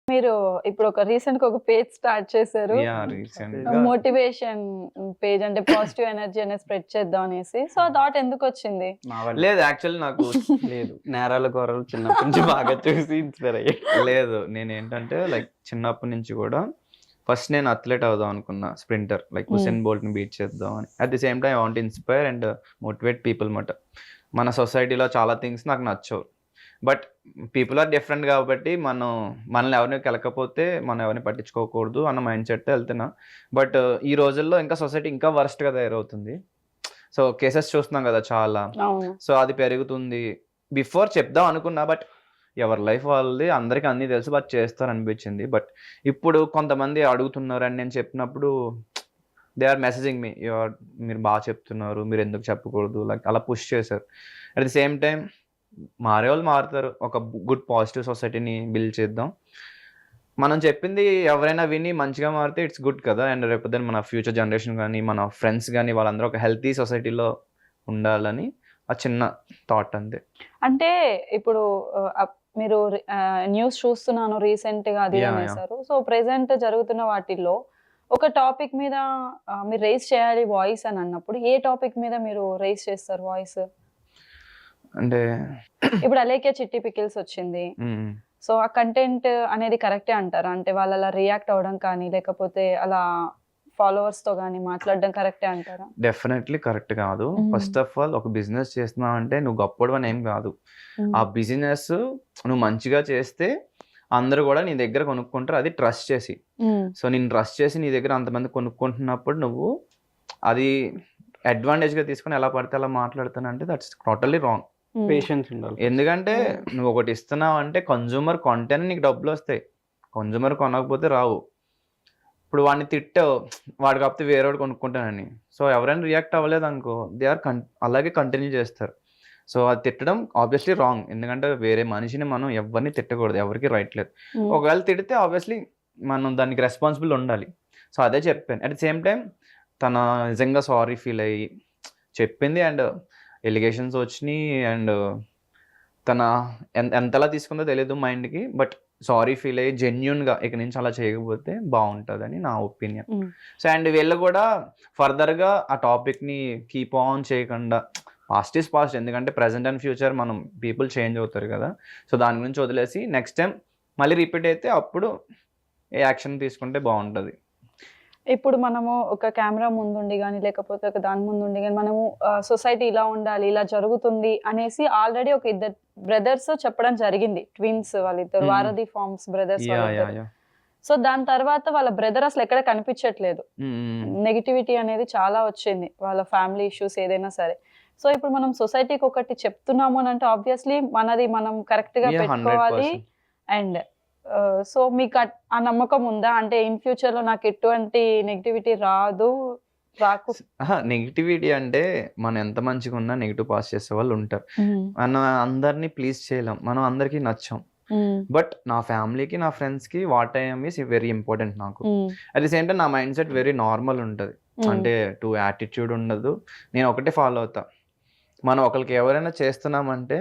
మీరు ఇప్పుడు ఒక పేజ్ స్టార్ట్ చేశారు. రీసెంట్‌గా మోటివేషన్ పేజ్ అంటే పాజిటివ్ ఎనర్జీ అనేది స్ప్రెడ్ చేద్దాం అనేసి. సో, ఆ థాట్ ఎందుకొచ్చింది? మా వల్ల లేదు యాక్చువల్లీ నాకు లేదు. నేరాల ఘోరాలు చిన్నప్పటి నుంచి బాగా చూసి ఇన్‌స్పైర్ అయ్యా. లేదు. నేనేంటంటే లైక్ చిన్నప్పటి నుంచి కూడా ఫస్ట్ నేను అథ్లెట్ అవుదాం అనుకున్నా. స్ప్రింటర్ లైక్ హుసేన్ బోల్ట్‌ని బీట్ చేద్దాం అని. At the same time I want to inspire and motivate people మాట. మన సొసైటీలో చాలా థింగ్స్ నాకు నచ్చవు. బట్ పీపుల్ ఆర్ డిఫరెంట్ కాబట్టి మనల్ని ఎవరిని కెలకపోతే మనం ఎవరిని పట్టించుకోకూడదు అన్న మైండ్ సెట్‌తో వెళ్తున్నా. బట్ ఈ రోజుల్లో ఇంకా సొసైటీ ఇంకా వరస్ట్‌గా తయారవుతుంది. సో, కేసెస్ చూస్తున్నాం కదా చాలా. అవును. సో, అది పెరుగుతుంది. బిఫోర్ చెప్దాం అనుకున్నా బట్ ఎవరి లైఫ్ వాళ్ళది. అందరికి అన్నీ తెలుసు. బట్ చేస్తారనిపించింది. బట్ ఇప్పుడు కొంతమంది అడుగుతున్నారు అని నేను చెప్పినప్పుడు దే ఆర్ మెసేజింగ్ మీ. మీరు బాగా చెప్తున్నారు. మీరు ఎందుకు చెప్పకూడదు? లైక్ అలా పుష్ చేశారు. అట్ ది సేమ్ టైమ్ మారేవాళ్ళు మారుతారు. ఒక గుడ్ పాజిటివ్ సొసైటీని బిల్డ్ చేద్దాం. మనం చెప్పింది ఎవరైనా విని మంచిగా మారితే ఇట్స్ గుడ్ కదా! అండ్ రేపొద్దున మన ఫ్యూచర్ జనరేషన్ గానీ, మన ఫ్రెండ్స్ గానీ వాళ్ళందరూ ఒక హెల్తీ సొసైటీలో ఉండాలని ఆ చిన్న థాట్ అంతే. అంటే ఇప్పుడు మీరు న్యూస్ చూస్తున్నాను రీసెంట్‌గా అది యాహ్! అనేసారు. సో, ప్రెజెంట్ జరుగుతున్న వాటిల్లో ఒక టాపిక్ మీద మీరు రైజ్ చేయాలి వాయిస్ అని అన్నప్పుడు ఏ టాపిక్ మీద మీరు రైజ్ చేస్తారు వాయిస్? అంటే ఇప్పుడు 'అలేఖ్య చిట్టి పికిల్స్' వచ్చింది. హ్మ్. సో, ఆ కంటెంట్ అనేది కరెక్టే అంటారా? అంటే వాళ్ళు అలా రియాక్ట్ అవ్వడం కానీ, లేకపోతే అలా ఫాలోవర్స్‌తో గాని మాట్లాడడం కరెక్టే అంటారా? డెఫినెట్‌లీ కరెక్ట్ కాదు. ఫస్ట్ ఆఫ్ ఆల్ ఒక బిజినెస్ చేస్తున్నావంటే నువ్వు గొప్పోడివని ఏం కాదు. హ్మ్. ఆ బిజినెస్ నువ్వు మంచిగా చేస్తే అందరూ కూడా నీ దగ్గర కొనుక్కుంటారు. అది ట్రస్ట్ చేసి. హ్మ్. సో, నిన్ను ట్రస్ట్ చేసి నీ దగ్గర అంతమంది కొనుక్కుంటున్నప్పుడు నువ్వు అది అడ్వాంటేజ్‌గా తీసుకొని ఎలా పడితే అలా మాట్లాడుతానంటే దట్స్ టోటల్లీ రాంగ్. హ్మ్. పేషెన్స్ ఉండాలి. ఎందుకంటే నువ్వు ఒకటి ఇస్తున్నావంటే కన్జ్యూమర్ కొంటేనే నీకు డబ్బులొస్తాయి. కన్జ్యూమర్ కొనకపోతే రావు. ఇప్పుడు వాడిని తిట్టావు, వాడు కాకపోతే వేరేవాడు కొనుక్కుంటానని. సో, ఎవరైనా రియాక్ట్ అవ్వలేదనుకో దే ఆర్ అలాగే కంటిన్యూ చేస్తారు. సో, అది తిట్టడం ఆబ్వియస్‌లీ రాంగ్. ఎందుకంటే వేరే మనిషిని మనం ఎవరిని తిట్టకూడదు. ఎవరికీ రైట్ లేదు. హ్మ్. ఒకవేళ తిడితే ఆబ్వియస్‌లీ మనం దానికి రెస్పాన్సిబుల్ ఉండాలి. సో, అదే చెప్పాను. అట్ ది సేమ్ టైమ్ తన నిజంగా సారీ ఫీల్ అయ్యి చెప్పింది అండ్ ఎలిగేషన్స్ వచ్చినియి అండ్ తన ఎంతలా తీసుకుందో తెలీదు మైండ్‌కి. బట్ సారీ ఫీల్ అయ్యి జెన్యూన్‌గా ఇక నుంచి అలా చేయకపోతే బావుంటదని నా ఒపీనియన్. హ్మ్. సో, అండ్ వీళ్ళు కూడా ఫర్దర్‌గా ఆ టాపిక్‌ని కీప్ ఆన్ చేయకుండా పాస్ట్ ఈస్ పాస్ట్. ఎందుకంటే ప్రెజెంట్ అండ్ ఫ్యూచర్ మనం పీపుల్ చేంజ్ అవుతారు కదా! సో, దాని గురించి వదిలేసి నెక్స్ట్ టైమ్ మళ్ళీ రిపీట్ అయితే అప్పుడు ఏ యాక్షన్ తీసుకుంటే బావుంటది. ఇప్పుడు మనము ఒక కెమెరా ముందుండి గాని, లేకపోతే ఒక దాని ముందుండి గాని మనము సొసైటీ ఇలా ఉండాలి, ఇలా జరుగుతుంది అనేసి ఆల్రెడీ ఒక ఇద్దరు బ్రదర్స్ చెప్పడం జరిగింది. ట్విన్స్ వాళ్ళిద్దరు. హ్మ్. వారధి ఫార్మ్స్ బ్రదర్స్ యాహ్! వాళ్ళిద్దరు. యాహ్! సో, దాని తర్వాత వాళ్ళ బ్రదర్ అసలెక్కడ కనిపించట్లేదు. హ్మ్. నెగటివిటీ అనేది చాలా వచ్చింది. వాళ్ళ ఫ్యామిలీ ఇష్యూస్ ఏదైనా సరే. సో, ఇప్పుడు మనం సొసైటీకి ఒకటి చెప్తున్నాము అనంటే ఆబ్వియస్‌లీ మనది మనం కరెక్ట్‌గా యాహ్! పెట్టుకోవాలి. 100%. అండ్ సో, మీకు ఆ నమ్మకం ఉందా? అంటే ఇన్ ఫ్యూచర్‌లో నాకు ఎటువంటి నెగటివిటీ రాదు. రాకు అహా! నెగటివిటీ అంటే మనం ఎంత మంచిగున్నా నెగెటివ్ పాస్ చేసేవాళ్ళు ఉంటారు. హ్మ్. మనం అందరిని ప్లీజ్ చేయలేం. మనం అందరికీ నచ్చం. హ్మ్. బట్ నా ఫ్యామిలీకి, నా ఫ్రెండ్స్‌కి what I am is very important నాకు. హ్మ్. అట్ ది సేమ్ టైమ్ నా మైండ్ సెట్ వెరీ నార్మల్ ఉంటది. హ్మ్. అంటే టూ యాటిట్యూడ్ ఉండదు. నేను ఒకటే ఫాలో అవుతా. మనం ఒకళ్ళకి ఎవరైనా చేస్తున్నామంటే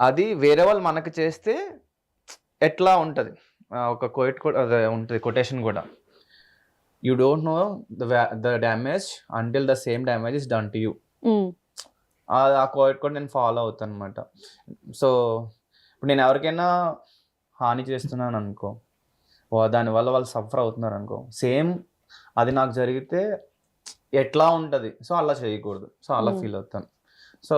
అది వేరే వాళ్ళు మనకి చేస్తే ఎట్లా ఉంటది. ఒక కోయట్ కూడా అదే ఉంటది కొటేషన్ గూడా. You don't know the damage until the same damage is done to you. హ్మ్. ఆ కోయట్ కూడా నేను ఫాలో అవుతానన్నమాట. సో, ఇప్పుడు నేను ఎవరికైనా హాని చేస్తున్నాననుకో, దానివల్ల వాళ్ళు సఫర్ అవుతున్నారనుకో, సేమ్ అది నాకు జరిగితే ఎట్లా ఉంటది. సో, అలా చేయకూడదు. సో, అలా హ్మ్. ఫీల్ అవుతాను. సో,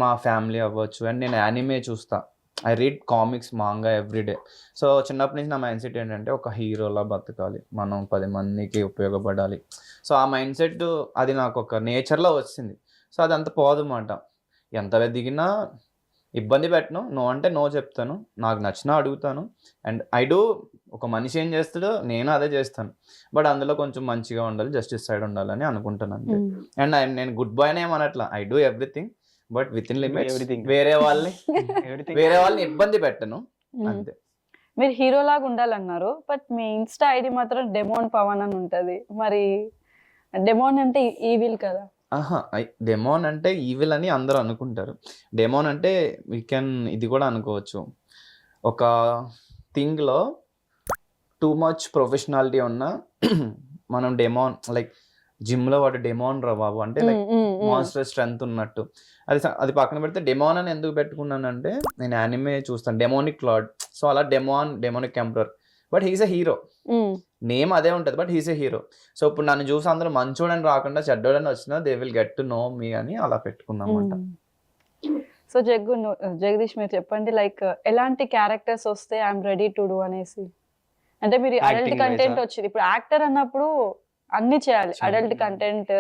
మా ఫ్యామిలీ అవ్వచ్చు అండ్ నేను యానిమే చూస్తా. I read comics, manga everyday. So, చిన్నప్పటి నుంచి నా మైండ్ సెట్ ఏంటంటే ఒక హీరోలా బతకాలి. మనం 10 మందికి ఉపయోగపడాలి. సో, ఆ మైండ్ సెట్ అది నాకు ఒక నేచర్‌లో వచ్చింది. సో, అదంతా పోదన్నమాట. ఎంత దిగినా ఇబ్బంది పెట్టను. నో అంటే నో చెప్తాను. నాకు నచ్చినా అడుగుతాను. అండ్ ఐ డూ ఒక మనిషి ఏం చేస్తాడో నేను అదే చేస్తాను. బట్ అందులో కొంచెం మంచిగా ఉండాలి. జస్టిస్ సైడ్ ఉండాలని అనుకుంటాను అంతే. హ్మ్. అండ్ నేను గుడ్ బాయ్ అని ఏమనట్లా. I do everything. But within limits. Everything. వేరే వాళ్ళని ఎవ్రీథింగ్. ఇబ్బంది పెట్టను. హ్మ్. అంతే. మీరు హీరోలాగా ఉండాలన్నారు. బట్ మీ ఇన్‌స్టా ఐడీ మాత్రం డెమోన్ పవన్ అని ఉంటది. మరి డెమోన్ అంటే ఈవిల్ కదా! అహా! డెమోన్ అంటే ఈవిల్ అని అందరూ అనుకుంటారు. డెమోన్ అంటే ఇది కూడా అనుకోవచ్చు. ఒక థింగ్లో టూ మచ్ ప్రొఫెషనాలిటీ ఉన్న మనం డెమోన్ లైక్ జిమ్లో వాడు డెమోన్ రా బాబు అంటే లైక్ మాన్స్టర్ స్ట్రెంత్ ఉన్నట్టు అది పక్కన పెడితే డెమోన్ అని ఎందుకు పెట్టుకున్నానంటే నేను యానిమే చూస్తాను డెమోనిక్ లార్డ్ సో అలా demonic emperor but he's a hero name అదే ఉంటుంది but he's a hero so ఇప్పుడు నన్ను చూసి అందరూ మంచోడని రాకుండా చెడ్డోడని వచ్చినా they will get to know me అని అలా పెట్టుకున్నాం అంట. సో జగదీష్ మీరు చెప్పండి లైక్ ఎలాంటి క్యారెక్టర్స్ వస్తే ఐఎమ్ రెడీ టు డూ అనేసి అంటే మీరు అడల్ట్ Acting కంటెంట్ wise-ఆ? వచ్చింది ఇప్పుడు యాక్టర్ అన్నప్పుడు అన్ని చేయాలి అడల్ట్ కంటెంట్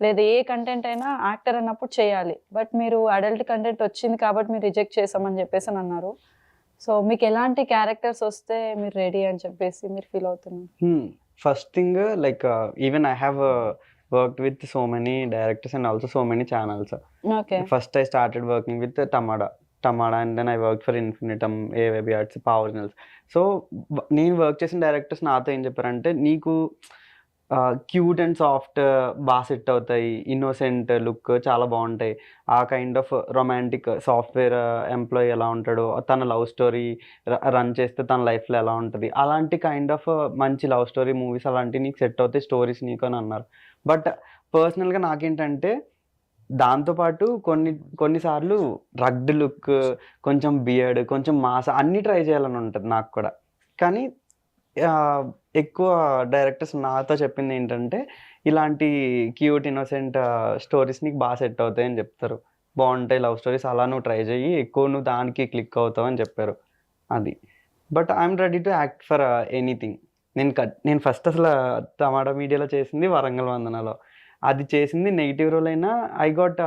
లేదా ఏ కంటెంట్ అయినా యాక్టర్ అన్నప్పుడు చేయాలి బట్ మీరు అడల్ట్ కంటెంట్ వచ్చింది కాబట్టి మీరు రిజెక్ట్ చేసామని చెప్పేసి అని అన్నారు సో మీకు ఎలాంటి క్యారెక్టర్స్ వస్తే మీరు రెడీ అని చెప్పేసి మీరు ఫీల్ అవుతున్నారు? First thing like even I have worked with so many directors and also so many channels. Okay first I started working with Tamada and then I worked for Infinitum, AWB Arts, Power Originals. So నేను work చేసిన directors నాతో ఏం చెప్పారంటే నీకు cute and soft బాగా set అవుతాయి, innocent look చాలా బాగుంటాయి, ఆ kind of romantic software employee ఎలా ఉంటాడో తన లవ్ స్టోరీ రన్ చేస్తే తన లైఫ్లో ఎలా ఉంటుంది అలాంటి కైండ్ ఆఫ్ మంచి లవ్ స్టోరీ మూవీస్ అలాంటివి నీకు సెట్ అవుతాయి స్టోరీస్ నీకు అని అన్నారు. బట్ పర్సనల్గా నాకేంటంటే దాంతోపాటు కొన్నిసార్లు రగ్డ్ లుక్, కొంచెం బియర్డ్, కొంచెం మాస అన్నీ ట్రై చేయాలని ఉంటుంది నాకు కూడా. కానీ ఎక్కువ డైరెక్టర్స్ నాతో చెప్పింది ఏంటంటే ఇలాంటి క్యూట్ ఇన్నోసెంట్ స్టోరీస్ నీకు బాగా సెట్ అవుతాయి అని చెప్తారు, బాగుంటాయి లవ్ స్టోరీస్ అలా నువ్వు ట్రై చేయి, ఎక్కువ నువ్వు దానికి క్లిక్ అవుతావు అని చెప్పారు. అది but I'm ready to act for anything. నేను ఫస్ట్ అసలు టమాటా మీడియాలో చేసింది వరంగల్ వందనలో, అది చేసింది నెగిటివ్ రోల్ అయినా I got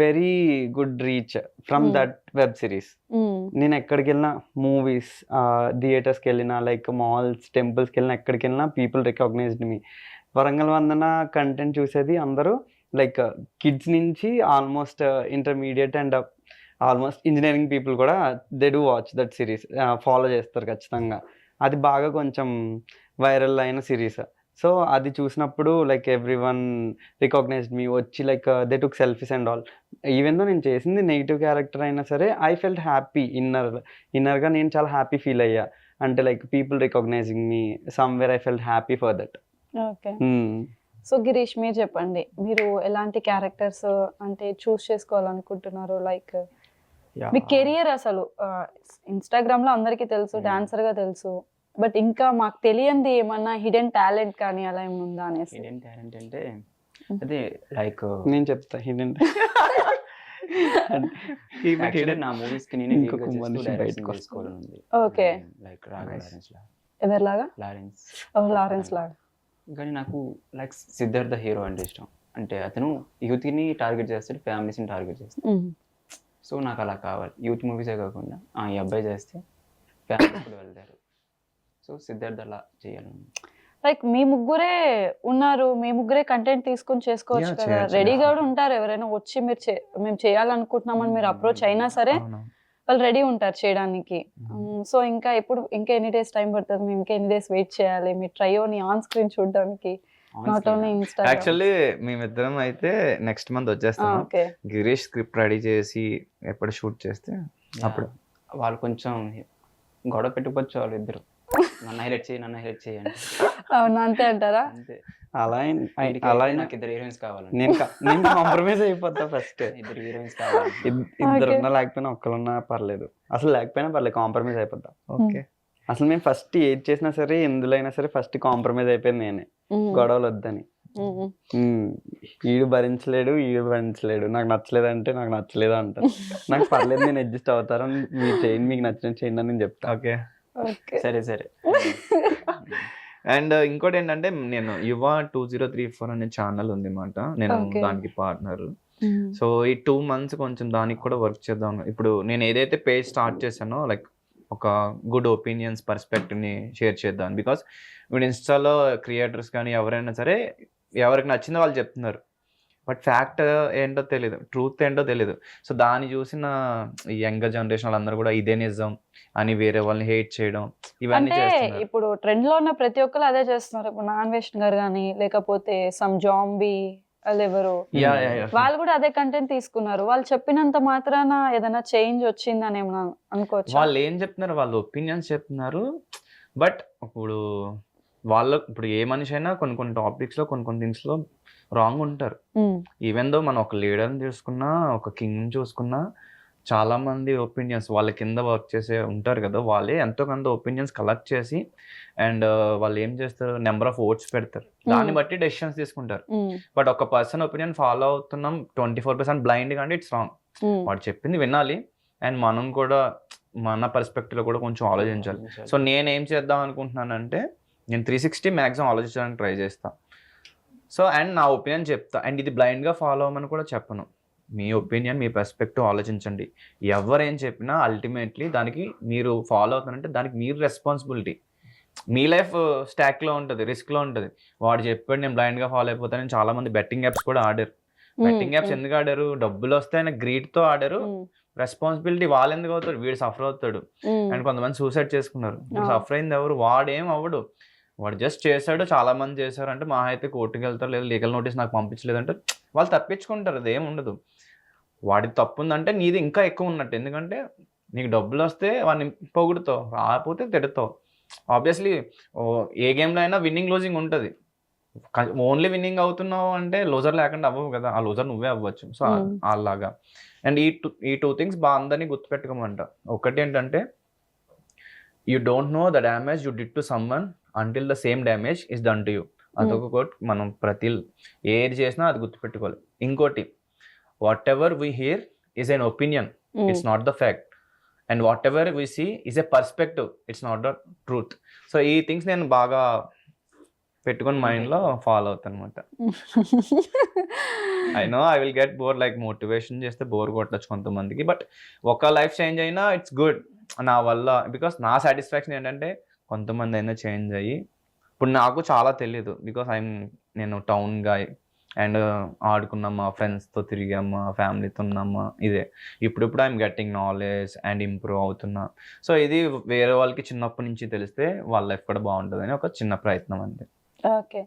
very good reach from that web series. నేను ఎక్కడికి వెళ్ళినా మూవీస్, థియేటర్స్కి వెళ్ళినా, లైక్ మాల్స్, టెంపుల్స్కి వెళ్ళినా, ఎక్కడికి వెళ్ళినా people recognized me. Warangal Vandana content చూసేది అందరూ లైక్ కిడ్స్ నుంచి almost intermediate and almost engineering people కూడా they do watch that series, follow చేస్తారు ఖచ్చితంగా. అది బాగా కొంచెం వైరల్ అయిన సిరీస్. సో అది చూసినప్పుడు like every one recognized me, వచ్చి like they took selfies and all. Even though నేను చేసింది నెగిటివ్ క్యారెక్టర్ అయినా సరే ఐ ఫెల్ట్ హ్యాపీ ఇన్నర్గా నేను చాలా హ్యాపీ ఫీల్ అయ్యా. అంటే like people recognising me somewhere I felt happy for that. Okay so Girish మీరు చెప్పండి మీరు ఎలాంటి క్యారెక్టర్స్ అంటే చూస్ చేసుకోవాలనుకుంటున్నారు? లైక్ మీ కెరియర్ అసలు ఇన్స్టాగ్రామ్ లో అందరికీ తెలుసు డాన్సర్ గా తెలుసు బట్ ఇంకా మాకు తెలియంది ఏమన్నా హిడెన్ టాలెంట్ కానీ అలా ఏముందా అనేసి. హిడెన్ టాలెంట్ అంటే అదే లైక్ నేను చెప్తా హిడెన్ యాక్చువల్లీ నా మూవీస్ కి నేను ఇంకొక మనిషి బయటకు చేసుకోవాలని ఉంది. ఓకే లైక్ రాఘవ లారెన్స్ లా ఎవరిలాగా? లారెన్స్ లారెన్స్ లాగా. కానీ నాకు లైక్ సిద్ధార్థ హీరో అంటే ఇష్టం. అంటే అతను యూత్ ని టార్గెట్ చేస్తాడు, ఫ్యామిలీస్ ని టార్గెట్ చేస్తాడు. సో నాకు అలా కావాలి, యూత్ మూవీసే కాకుండా ఈ అబ్బాయి చేస్తే ఫ్యామిలీస్ కూడా వెళ్తారు. సో సిద్ధార్థ అలా చేయాలని. లైక్ మీ ముగ్గురే ఉన్నారు, మీ ముగ్గురే కంటెంట్ తీసుకొని చేసుకోవచ్చు Yeah, కదా, చేయొచ్చు. రెడీగా కూడా ఉంటారు. ఎవరైనా వచ్చి మీరు మేము చేయాలనుకుంటున్నామని మీరు అప్రోచ్ అయినా సరే వాళ్ళు రెడీ ఉంటారు చేయడానికి. సో ఇంకా ఎన్ని డేస్ టైం పడుతుంది, మేము ఇంకా ఎన్ని డేస్ వెయిట్ చేయాలి మీ ట్రయోని ఆన్ స్క్రీన్ చూడడానికి? Not only Insta. యాక్చువల్లీ మేమిద్దరం అయితే నెక్స్ట్ మంత్ వచ్చేస్తాం. ఓకే గిరీష్ స్క్రిప్ట్ రెడీ చేసి ఎప్పుడు షూట్ చేస్తే అప్పుడు వాళ్ళు కొంచెం గొడవ పెట్టుకోవచ్చు వాళ్ళు ఇద్దరు, నన్ను హైలైట్ చేయి అంటే. అవును అంతే అంటారా? అంతే. అలా అలా నాకు ఇద్దరు హీరోయిన్స్ కావాలి, నేను కాంప్రమైజ్ అయిపోతా ఫస్ట్. ఇద్దరు హీరోయిన్స్ కావాలి. ఇద్దరు ఉన్నా లేకపోయినా ఒక్కరున్నా పర్లేదు, అసలు లేకపోయినా పర్లేదు, కాంప్రమైజ్ అయిపోతా. ఓకే అసలు మేము ఫస్ట్ ఏది చేసినా సరే ఎందులో అయినా సరే ఫస్ట్ కాంప్రమైజ్ అయిపోయింది నేనే, గొడవలు వద్దని. ఈడు భరించలేడు, నాకు నచ్చలేదు అంటే నాకు నచ్చలేదు అంటారు, నాకు పర్లేదు నేను అడ్జస్ట్ అవుతారు, మీరు చేయండి మీకు నచ్చినట్టు చేయండి అని నేను చెప్తా. ఓకే సరే అండ్ ఇంకోటి ఏంటంటే నేను యువ 2034 అనే ఛానల్ ఉంది మాట, నేను Okay. దానికి పార్ట్నర్. సో ఈ 2 months కొంచెం దానికి కూడా వర్క్ చేద్దాం. ఇప్పుడు నేను ఏదైతే పేజ్ స్టార్ట్ చేశానో లైక్ ఒక గుడ్ ఒపీనియన్స్ పర్స్పెక్టివ్ని షేర్ చేద్దాం. బికాస్ ఇప్పుడు ఇన్స్టాలో క్రియేటర్స్ కానీ ఎవరైనా సరే ఎవరికి నచ్చిందో వాళ్ళు చెప్తున్నారు, బట్ ఫ్యాక్ట్ ఏంటో తెలీదు, ట్రూత్ ఏంటో తెలీదు. సో దాన్ని చూసిన ఈ యంగర్ జనరేషన్ వాళ్ళందరూ కూడా ఇదే నిజం అని వేరే వాళ్ళని హేట్ చేయడం ఇవన్నీ అంటే చేస్తున్నారు. ఇప్పుడు ట్రెండ్ లో ఉన్న ప్రతి ఒక్కరు అదే చేస్తున్నారు. ఇప్పుడు నాన్ వెస్ట్ గారు కానీ లేకపోతే సమ్ జాంబీ వాళ్ళు ఎవరు యా వాళ్ళు కూడా అదే కంటెంట్ తీసుకున్నారు. వాళ్ళు చెప్పినంత మాత్రాన ఏదైనా చేంజ్ వచ్చిందని ఏమన్నా అనుకోవచ్చు. వాళ్ళు ఏం చెప్తున్నారు, వాళ్ళ ఒపీనియన్స్ చెప్తున్నారు. బట్ ఇప్పుడు ఇప్పుడు ఏ మనిషి అయినా కొన్ని కొన్ని టాపిక్స్ లో కొన్ని థింగ్స్ లో రాంగ్ ఉంటారు. ఈవెన్ దో మనం ఒక లీడర్ని చూసుకున్నా, ఒక కింగ్ చూసుకున్నా, చాలా మంది ఒపీనియన్స్ వాళ్ళ కింద వర్క్ చేసే ఉంటారు కదా, వాళ్ళే ఎంతో కొంత ఒపీనియన్స్ కలెక్ట్ చేసి అండ్ వాళ్ళు ఏం చేస్తారు, నెంబర్ ఆఫ్ ఓట్స్ పెడతారు, దాన్ని బట్టి డెసిషన్స్ తీసుకుంటారు. బట్ ఒక పర్సన్ ఒపీనియన్ ఫాలో అవుతున్నాం 24% బ్లైండ్ కానీ ఇట్స్ రాంగ్. వాడు చెప్పింది వినాలి అండ్ మనం కూడా మన పర్స్పెక్టివ్ లో కూడా కొంచెం ఆలోచించాలి. సో నేనేం చేద్దాం అనుకుంటున్నానంటే, నేను 360 మ్యాక్సిమం ఆలోచించడానికి ట్రై చేస్తా. సో అండ్ నా ఒపీనియన్ చెప్తా, అండ్ ఇది బ్లైండ్గా ఫాలో అవ్వమని కూడా చెప్పను. మీ ఒపీనియన్, మీ పర్స్పెక్టివ్ ఆలోచించండి. ఎవరేం చెప్పినా అల్టిమేట్లీ దానికి మీరు ఫాలో అవుతారంటే దానికి మీరు రెస్పాన్సిబిలిటీ. మీ లైఫ్ స్టాక్లో ఉంటుంది, రిస్క్లో ఉంటుంది. వాడు చెప్పాడు నేను బ్లైండ్గా ఫాలో అయిపోతానని చాలా మంది బెట్టింగ్ యాప్స్ కూడా ఆడారు. బెట్టింగ్ యాప్స్ ఎందుకు ఆడారు, డబ్బులు వస్తాయని గ్రీడ్తో ఆడారు. రెస్పాన్సిబిలిటీ వాళ్ళు ఎందుకు అవుతాడు, వీడు సఫర్ అవుతాడు. అండ్ కొంతమంది సూసైడ్ చేసుకున్నారు. సఫర్ అయింది ఎవరు, వాడేం అవ్వడు, వాడు జస్ట్ చేశాడు. చాలా మంది చేశారు అంటే మా అయితే కోర్టుకి వెళ్తారు, లేదా లీగల్ నోటీస్ నాకు పంపించలేదంటే వాళ్ళు తప్పించుకుంటారు. అది ఏమి ఉండదు. వాడి తప్పు ఉందంటే నీది ఇంకా ఎక్కువ ఉన్నట్టు. ఎందుకంటే నీకు డబ్బులు వస్తే వాడిని పొగుడుతావు, రాకపోతే తిడతావు. ఆబ్వియస్లీ ఏ గేమ్లో అయినా విన్నింగ్ లూజింగ్ ఉంటుంది. ఓన్లీ విన్నింగ్ అవుతున్నావు అంటే లూజర్ లేకుండా అవ్వవు కదా, ఆ లూజర్ నువ్వే అవ్వచ్చు. సో అలాగా. అండ్ ఈ టూ థింగ్స్ బాగా అందరినీ గుర్తుపెట్టుకోమంట. ఒకటి ఏంటంటే, you don't know the damage you did to someone until the same damage is done to you. అదొక కోట్. మనం ఏది చేసినా అది గుర్తుపెట్టుకోవాలి. ఇంకోటి, whatever we hear is an opinion, it's not the fact. And whatever we see is a perspective, it's not the truth. So ఈ things నేను బాగా పెట్టుకుని మైండ్లో ఫాలో అవుతాను అనమాట. I know I will get bore, like motivation చేస్తే bore కొట్టచ్చు కొంతమందికి. బట్ ఒక లైఫ్ చేంజ్ అయినా ఇట్స్ గుడ్ నా వల్ల. బికాస్ నా సాటిస్ఫాక్షన్ ఏంటంటే కొంతమంది అయినా చేంజ్ అయ్యి, ఇప్పుడు నాకు చాలా తెలియదు బికాస్ నేను టౌన్ గాయ్ అండ్ ఆడుకున్నామా, ఫ్రెండ్స్తో తిరిగామా, ఫ్యామిలీతో ఉన్నామా, ఇదే. ఇప్పుడు I'm getting knowledge and improve అవుతున్నా. సో ఇది వేరే వాళ్ళకి చిన్నప్పటి నుంచి తెలిస్తే వాళ్ళ లైఫ్ కూడా బాగుంటుందని ఒక చిన్న ప్రయత్నం అంతే. ఓకే.